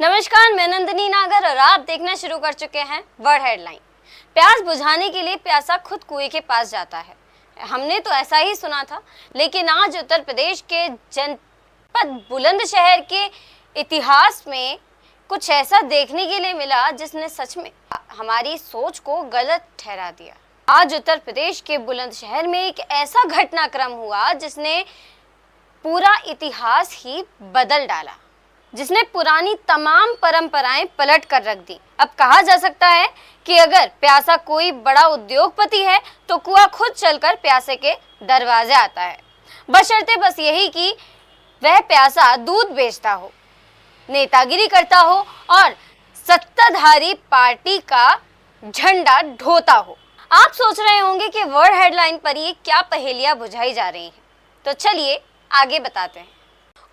नमस्कार, मैं नंदिनी नागर और आप देखना शुरू कर चुके हैं वर्ल्ड हेडलाइन। प्यास बुझाने के लिए प्यासा खुद कुएं के पास जाता है। हमने तो ऐसा ही सुना था, लेकिन आज उत्तर प्रदेश के जनपद बुलंदशहर के इतिहास में कुछ ऐसा देखने के लिए मिला जिसने सच में हमारी सोच को गलत ठहरा दिया। आज उत्तर प्रदेश के बुलंदशहर में एक ऐसा घटनाक्रम हुआ जिसने पूरा इतिहास ही बदल डाला, जिसने पुरानी तमाम परंपराएं पलट कर रख दी। अब कहा जा सकता है कि अगर प्यासा कोई बड़ा उद्योगपति है तो कुआं खुद चलकर प्यासे के दरवाजे आता है, बशर्ते बस यही कि वह प्यासा दूध बेचता हो, नेतागिरी करता हो और सत्ताधारी पार्टी का झंडा ढोता हो। आप सोच रहे होंगे कि वर्ल्ड हेडलाइन पर ये क्या पहेलियां बुझाई जा रही हैं, तो चलिए आगे बताते हैं।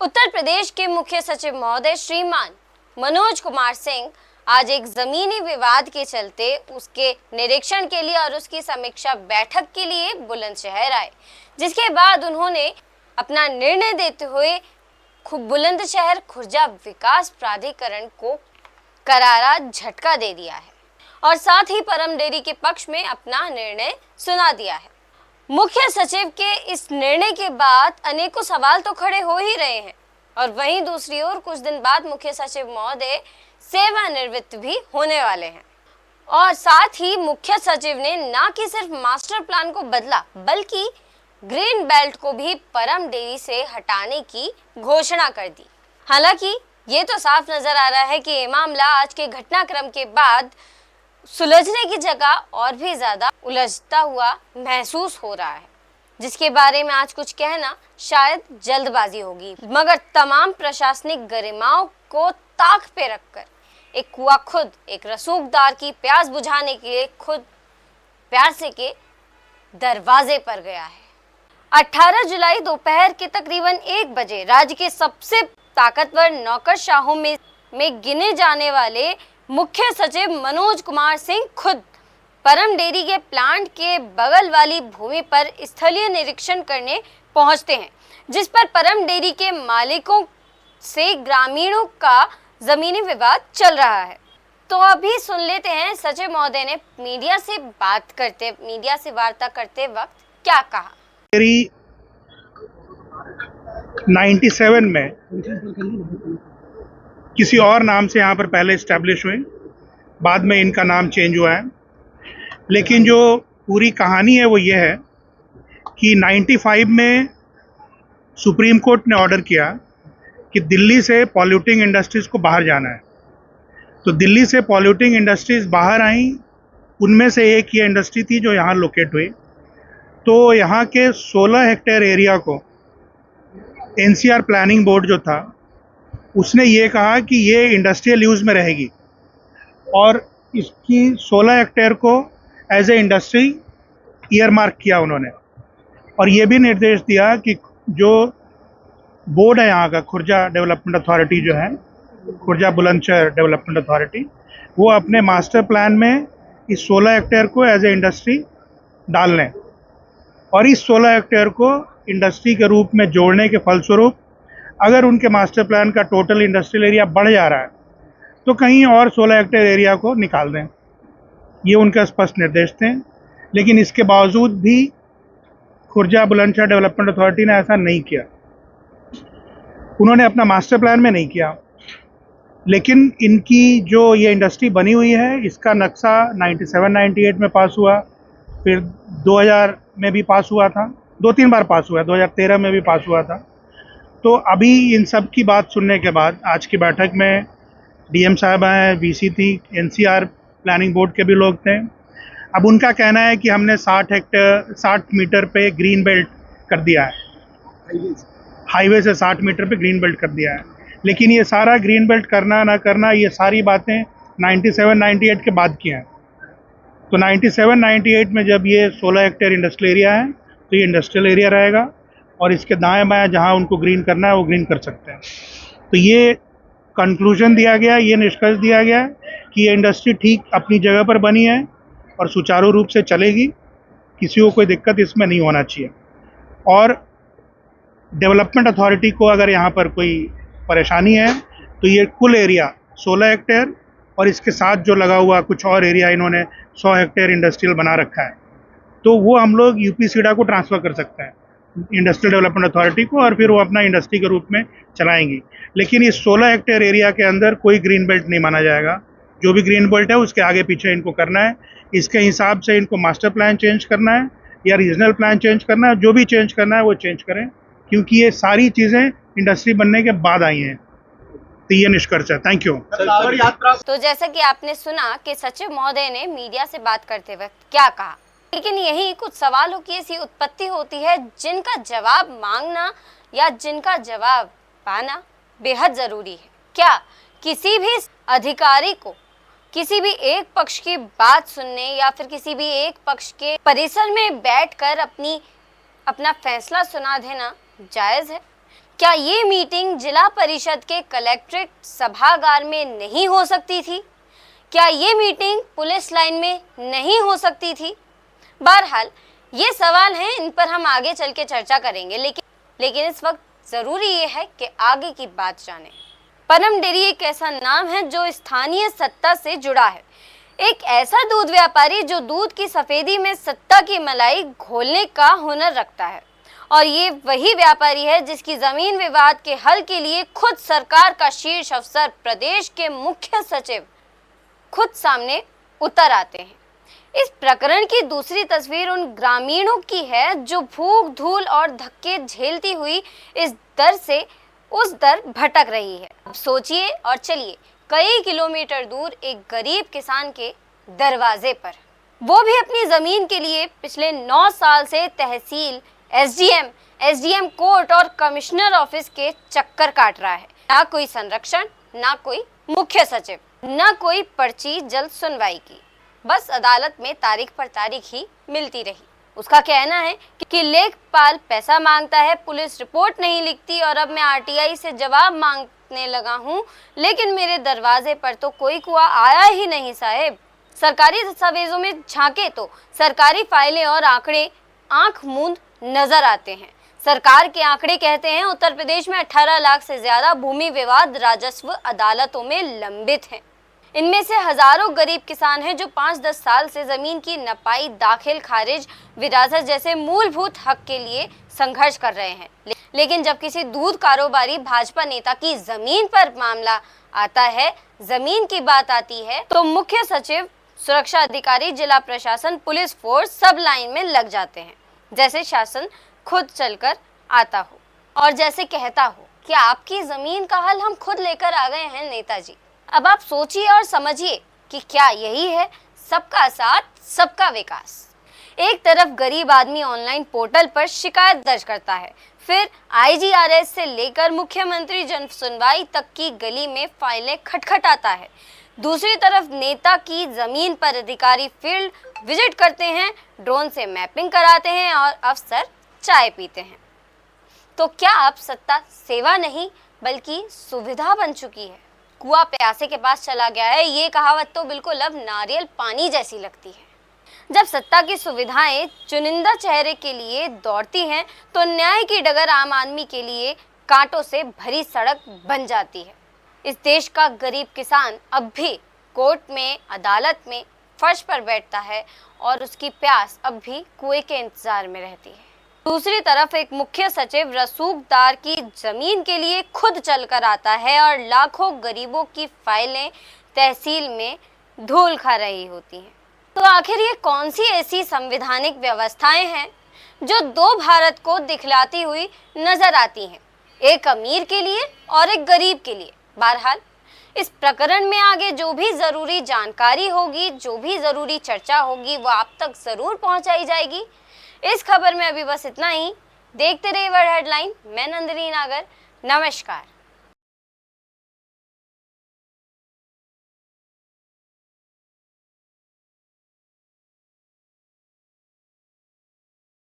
उत्तर प्रदेश के मुख्य सचिव महोदय श्रीमान मनोज कुमार सिंह आज एक जमीनी विवाद के चलते उसके निरीक्षण के लिए और उसकी समीक्षा बैठक के लिए बुलंदशहर आए, जिसके बाद उन्होंने अपना निर्णय देते हुए बुलंदशहर खुर्जा विकास प्राधिकरण को करारा झटका दे दिया है और साथ ही परम डेयरी के पक्ष में अपना निर्णय सुना दिया है। मुख्य सचिव के इस निर्णय के बाद अनेकों सवाल तो खड़े हो ही रहे हैं और वहीं दूसरी ओर कुछ दिन बाद मुख्य सचिव महोदय सेवानिवृत्त भी होने वाले हैं और साथ ही मुख्य सचिव ने न कि सिर्फ मास्टर प्लान को बदला बल्कि ग्रीन बेल्ट को भी परम डेयरी से हटाने की घोषणा कर दी। हालांकि ये तो साफ नजर आ रहा है कि ये मामला आज के घटनाक्रम के बाद सुलझने की जगह और भी ज्यादा उलझता हुआ महसूस हो रहा है, जिसके बारे में आज कुछ कहना शायद जल्दबाजी होगी, मगर तमाम प्रशासनिक गरिमाओं को ताक पे रखकर एक कुआं खुद एक रसूखदार की प्यास बुझाने के लिए खुद प्यासे के दरवाजे पर गया है। 18 जुलाई दोपहर के तकरीबन 1 बजे राज्य के सबसे ताकतवर नौकरशाहों में गिने जाने वाले मुख्य सचिव मनोज कुमार सिंह खुद परम डेयरी के प्लांट के बगल वाली भूमि पर स्थलीय निरीक्षण करने पहुंचते हैं, जिस पर परम डेयरी के मालिकों से ग्रामीणों का जमीनी विवाद चल रहा है। तो अभी सुन लेते हैं सचिव महोदय ने मीडिया से वार्ता करते वक्त क्या कहा। 97 में किसी और नाम से यहाँ पर पहले इस्टेब्लिश हुए, बाद में इनका नाम चेंज हुआ है। लेकिन जो पूरी कहानी है वो ये है कि 95 में सुप्रीम कोर्ट ने ऑर्डर किया कि दिल्ली से पॉल्यूटिंग इंडस्ट्रीज़ को बाहर जाना है। तो दिल्ली से पॉल्यूटिंग इंडस्ट्रीज़ बाहर आई, उनमें से एक ये इंडस्ट्री थी जो यहाँ लोकेट हुई। तो यहाँ के 16 हेक्टेयर एरिया को एनसीआर प्लानिंग बोर्ड जो था उसने ये कहा कि ये इंडस्ट्रियल यूज़ में रहेगी और इसकी 16 हेक्टेयर को as a industry year mark किया उन्होंने। और ये भी निर्देश दिया कि जो बोर्ड है यहाँ का खुर्जा डेवलपमेंट अथॉरिटी जो है, खुर्जा बुलंदशहर डेवलपमेंट अथॉरिटी, वो अपने मास्टर प्लान में इस 16 हेक्टेयर को एज ए इंडस्ट्री डाल लें और इस 16 हेक्टेयर को इंडस्ट्री के रूप में जोड़ने के फलस्वरूप अगर उनके मास्टर प्लान का टोटल इंडस्ट्रियल एरिया बढ़ जा रहा है तो कहीं और 16 हेक्टेयर एरिया को निकाल दें। ये उनका स्पष्ट निर्देश थे। लेकिन इसके बावजूद भी खुर्जा बुलंदशहर डेवलपमेंट अथॉरिटी ने ऐसा नहीं किया, उन्होंने अपना मास्टर प्लान में नहीं किया। लेकिन इनकी जो ये इंडस्ट्री बनी हुई है इसका नक्शा 97-98 में पास हुआ, फिर 2000 में भी पास हुआ था, 2-3 बार पास हुआ, 2013 में भी पास हुआ था। तो अभी इन सब की बात सुनने के बाद आज की बैठक में डीएम साहब हैं, वीसी थी, एनसीआर प्लानिंग बोर्ड के भी लोग थे। अब उनका कहना है कि हमने 60 मीटर पे ग्रीन बेल्ट कर दिया है, हाईवे से 60 मीटर पे ग्रीन बेल्ट कर दिया है। लेकिन ये सारा ग्रीन बेल्ट करना ना करना, ये सारी बातें 97-98 के बाद की हैं। तो 97-98 में जब ये 16 हेक्टेयर इंडस्ट्रियल एरिया है तो ये इंडस्ट्रियल एरिया रहेगा और इसके दाएं बाएं जहां उनको ग्रीन करना है वो ग्रीन कर सकते हैं। तो ये कंक्लूजन दिया गया, ये निष्कर्ष दिया गया कि ये इंडस्ट्री ठीक अपनी जगह पर बनी है और सुचारू रूप से चलेगी, किसी को कोई दिक्कत इसमें नहीं होना चाहिए। और डेवलपमेंट अथॉरिटी को अगर यहाँ पर कोई परेशानी है तो ये कुल एरिया 16 हेक्टेयर और इसके साथ जो लगा हुआ कुछ और एरिया इन्होंने 100 हेक्टेयर इंडस्ट्रियल बना रखा है, तो वो हम लोग यूपी सीडा को ट्रांसफ़र कर सकते हैं, इंडस्ट्रियल डेवलपमेंट अथॉरिटी को, और फिर वो अपना इंडस्ट्री के रूप में चलाएंगी। लेकिन इस 16 हेक्टेयर एरिया के अंदर कोई ग्रीन बेल्ट नहीं माना जाएगा। जो भी ग्रीन बेल्ट है उसके आगे पीछे इनको करना है, इसके हिसाब से इनको मास्टर प्लान चेंज करना है या रीजनल प्लान चेंज करना है। जो भी चेंज करना है वो चेंज करें, क्योंकि ये सारी चीज़ें इंडस्ट्री बनने के बाद आई हैं। तो ये निष्कर्ष है। Thank you. तो जैसा कि आपने सुना कि सचिव महोदय ने मीडिया से बात करते वक्त क्या कहा, लेकिन यही कुछ सवालों की ऐसी उत्पत्ति होती है जिनका जवाब मांगना या जिनका जवाब पाना बेहद जरूरी है। क्या किसी भी अधिकारी को किसी भी एक पक्ष की बात सुनने या फिर किसी भी एक पक्ष के परिसर में बैठकर अपना फैसला सुना देना जायज है? क्या ये मीटिंग जिला परिषद के कलेक्ट्रेट सभागार में नहीं हो सकती थी? क्या ये मीटिंग पुलिस लाइन में नहीं हो सकती थी? बहरहाल ये सवाल हैं, इन पर हम आगे चल के चर्चा करेंगे, लेकिन इस वक्त जरूरी ये है कि आगे की बात जानें। परम डेयरी एक ऐसा नाम है जो स्थानीय सत्ता से जुड़ा है, एक ऐसा दूध व्यापारी जो दूध की सफेदी में सत्ता की मलाई घोलने का हुनर रखता है, और ये वही व्यापारी है जिसकी जमीन विवाद के हल के लिए खुद सरकार का शीर्ष अफसर प्रदेश के मुख्य सचिव खुद सामने उतर आते हैं। इस प्रकरण की दूसरी तस्वीर उन ग्रामीणों की है जो भूख, धूल और धक्के झेलती हुई इस दर से उस दर भटक रही है। अब सोचिए और चलिए कई किलोमीटर दूर एक गरीब किसान के दरवाजे पर, वो भी अपनी जमीन के लिए पिछले 9 साल से तहसील, एसडीएम कोर्ट और कमिश्नर ऑफिस के चक्कर काट रहा है। ना कोई संरक्षण, ना कोई मुख्य सचिव, ना कोई पर्ची जल्द सुनवाई की, बस अदालत में तारीख पर तारीख ही मिलती रही। उसका कहना है कि लेखपाल पैसा मांगता है, पुलिस रिपोर्ट नहीं लिखती और अब मैं आरटीआई से जवाब मांगने लगा हूँ, लेकिन मेरे दरवाजे पर तो कोई कुआ आया ही नहीं साहेब। सरकारी दस्तावेजों में झांके तो सरकारी फाइलें और आंकड़े आंख मूंद नजर आते हैं। सरकार के आंकड़े कहते हैं उत्तर प्रदेश में 18 लाख से ज्यादा भूमि विवाद राजस्व अदालतों में लंबित हैं। इनमें से हजारों गरीब किसान हैं जो 5-10 साल से जमीन की नपाई, दाखिल खारिज, विरासत जैसे मूलभूत हक के लिए संघर्ष कर रहे हैं। लेकिन जब किसी दूध कारोबारी भाजपा नेता की जमीन पर मामला आता है, जमीन की बात आती है, तो मुख्य सचिव, सुरक्षा अधिकारी, जिला प्रशासन, पुलिस फोर्स सब लाइन में लग जाते हैं, जैसे शासन खुद चलकर आता हो और जैसे कहता हो कि आपकी जमीन का हल हम खुद लेकर आ गए हैं नेताजी। अब आप सोचिए और समझिए कि क्या यही है सबका साथ सबका विकास। एक तरफ गरीब आदमी ऑनलाइन पोर्टल पर शिकायत दर्ज करता है, फिर आईजीआरएस से लेकर मुख्यमंत्री जन सुनवाई तक की गली में फाइलें खटखटाता है। दूसरी तरफ नेता की जमीन पर अधिकारी फील्ड विजिट करते हैं, ड्रोन से मैपिंग कराते हैं और अफसर चाय पीते हैं। तो क्या अब सत्ता सेवा नहीं बल्कि सुविधा बन चुकी है? कुआ प्यासे के पास चला गया है, ये कहावत तो बिल्कुल अब नारियल पानी जैसी लगती है। जब सत्ता की सुविधाएं चुनिंदा चेहरे के लिए दौड़ती हैं, तो न्याय की डगर आम आदमी के लिए कांटों से भरी सड़क बन जाती है। इस देश का गरीब किसान अब भी कोर्ट में, अदालत में फर्श पर बैठता है और उसकी प्यास अब भी कुएं के इंतजार में रहती है। दूसरी तरफ एक मुख्य सचिव रसूखदार की जमीन के लिए खुद चलकर आता है और लाखों गरीबों की फाइलें तहसील में धूल खा रही होती हैं। तो आखिर ये कौन सी ऐसी संवैधानिक व्यवस्थाएं हैं जो दो भारत को दिखलाती हुई नजर आती हैं, एक अमीर के लिए और एक गरीब के लिए? बहरहाल इस प्रकरण में आगे जो भी जरूरी जानकारी होगी, जो भी जरूरी चर्चा होगी, वो आप तक जरूर पहुंचाई जाएगी। इस खबर में अभी बस इतना ही। देखते रहिए वर्ल्ड हेडलाइन। मैं नंदिनी नागर। नमस्कार।